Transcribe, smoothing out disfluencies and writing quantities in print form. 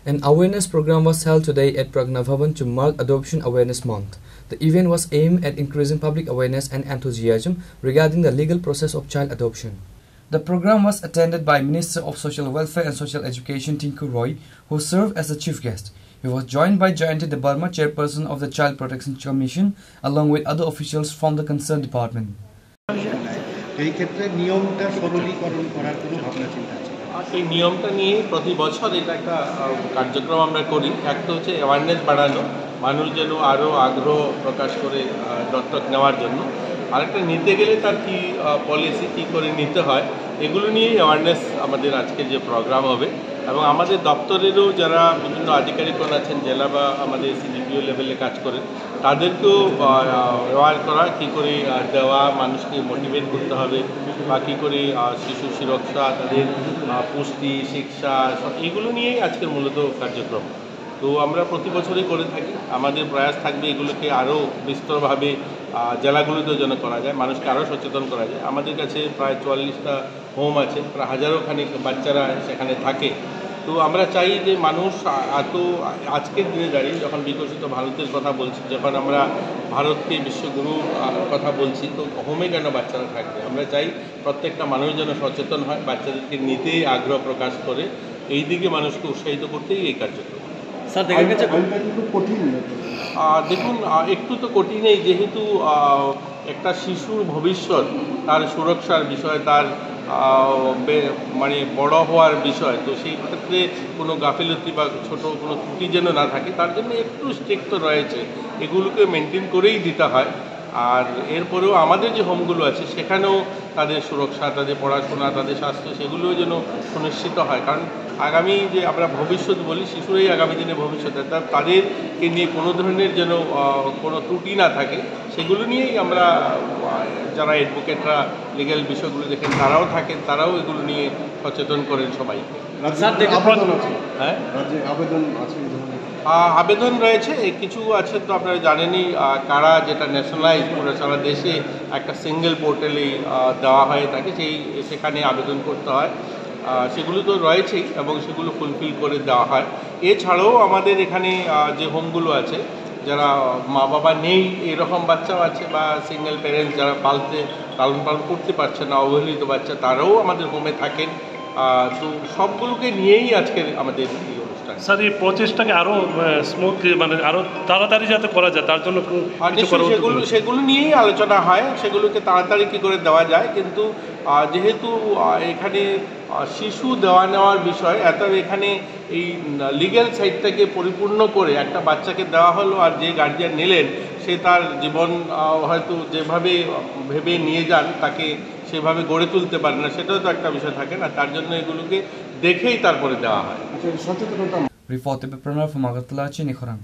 An awareness program was held today at Pragna Bhavan to mark Adoption Awareness Month. The event was aimed at increasing public awareness and enthusiasm regarding the legal process of child adoption. The program was attended by Minister of Social Welfare and Social Education Tinku Roy, who served as the chief guest. He was joined by Jayanti Debarma, chairperson of the Child Protection Commission, along with other officials from the concerned department. এই নিয়মটা নিয়ে প্রতি বছর এটা একটা কার্যক্রম আমরা করি। একটা হচ্ছে অ্যাওয়ারনেস বাড়ানো, মানুষ যেন আরও আগ্রহ প্রকাশ করে দত্তক নেওয়ার জন্য। আরেকটা নিতে গেলে তার কি পলিসি কী করে নিতে হয় এগুলো নিয়েই অ্যাওয়ারনেস আমাদের আজকে যে প্রোগ্রাম হবে। এবং আমাদের দপ্তরেরও যারা বিভিন্ন আধিকারিকগণ আছেন, জেলা বা আমাদের সিডিপিও লেভেলে কাজ করেন, তাদেরকেও অ্যাওয়ার করা, কী করে দেওয়া, মানুষকে মোটিভেট করতে হবে, বা কী করে শিশু সুরক্ষা, তাদের পুষ্টি, শিক্ষা, এগুলো নিয়েই আজকের মূলত কার্যক্রম। তো আমরা প্রতি বছরই করে থাকি। আমাদের প্রয়াস থাকবে এগুলোকে আরও বিস্তরভাবে জেলাগুলোতেও যেন করা যায়, মানুষকে আরও সচেতন করা যায়। আমাদের কাছে প্রায় 44টা হোম আছে, প্রায় 1000 খানিক বাচ্চারা সেখানে থাকে। তো আমরা চাই যে মানুষ এত আজকের দিনে দাঁড়িয়ে যখন বিকশিত ভারতের কথা বলছি, যখন আমরা ভারতকে বিশ্বগুরুর কথা বলছি, তো হোমে কেন বাচ্চারা থাকবে? আমরা চাই প্রত্যেকটা মানুষ যেন সচেতন হয়, বাচ্চাদেরকে নিতেই আগ্রহ প্রকাশ করে, এই দিকে মানুষকে উৎসাহিত করতেই এই কার্যক্রম। স্যার দেখা গেছে দেখুন, একটু তো কঠিনই, যেহেতু একটা শিশুর ভবিষ্যৎ, তার সুরক্ষার বিষয়, তার মানে বড় হওয়ার বিষয়, তো সেই ক্ষেত্রে কোনো গাফিলতি বা ছোট কোনো ত্রুটি যেন না থাকে, তার জন্য একটু স্ট্রিক্ট তো রয়েছে, এগুলোকে মেনটেন করেই দিতে হয়। আর এরপরেও আমাদের যে হোমগুলো আছে সেখানেও তাদের সুরক্ষা, তাদের পড়াশোনা, তাদের স্বাস্থ্য, সেগুলোও যেন সুনিশ্চিত হয়। কারণ আগামী যে আমরা ভবিষ্যৎ বলি, শিশুরাই আগামী দিনে ভবিষ্যৎ, তাদেরকে নিয়ে কোনো ধরনের যেন কোনো ত্রুটি না থাকে, সেগুলো নিয়েই আমরা যারা অ্যাডভোকেটরা লিগ্যাল বিষয়গুলো দেখেন তারাও থাকেন, তারাও এগুলো নিয়ে সচেতন করেন সবাই। হ্যাঁ, আবেদন রয়েছে, কিছু আছে তো আপনারা জানেনই, কারা যেটা ন্যাশনালাইজ পুরো সারা দেশে একটা সিঙ্গেল পোর্টালে দেওয়া হয় থাকে, সেখানে আবেদন করতে হয়, সেগুলো তো রয়েছেই এবং সেগুলো ফুলফিল করে দেওয়া হয়। এছাড়াও আমাদের এখানে যে হোমগুলো আছে, যারা মা বাবা নেই এরকম বাচ্চাও আছে, বা সিঙ্গেল প্যারেন্টস যারা লালন পালন করতে পারছে না, অবহেলিত বাচ্চা, তারাও আমাদের হোমে থাকেন। তো সবগুলোকে নিয়েই আজকের আমাদের এই অনুষ্ঠান। স্যার এই প্রচেষ্টাকে আরও স্মুথলি, মানে আরও তাড়াতাড়ি যাতে করা যায়, তার জন্য সেগুলো নিয়েই আলোচনা হয়, সেগুলোকে তাড়াতাড়ি কী করে দেওয়া যায়। কিন্তু যেহেতু এখানে শিশু দেওয়া নেওয়ার বিষয়, এখানে এই লিগ্যাল সাইডটাকে পরিপূর্ণ করে একটা বাচ্চাকে দেওয়া হলো, আর যে গার্জিয়ান নিলেন সে তার জীবন হয়তো যেভাবে ভেবে নিয়ে যান তাকে সেভাবে গড়ে তুলতে পারে না, সেটাও তো একটা বিষয় থাকে না। তার জন্য এগুলোকে দেখেই তারপরে দেওয়া হয়। Reported by Pranav from Agartala, Chini Khorang.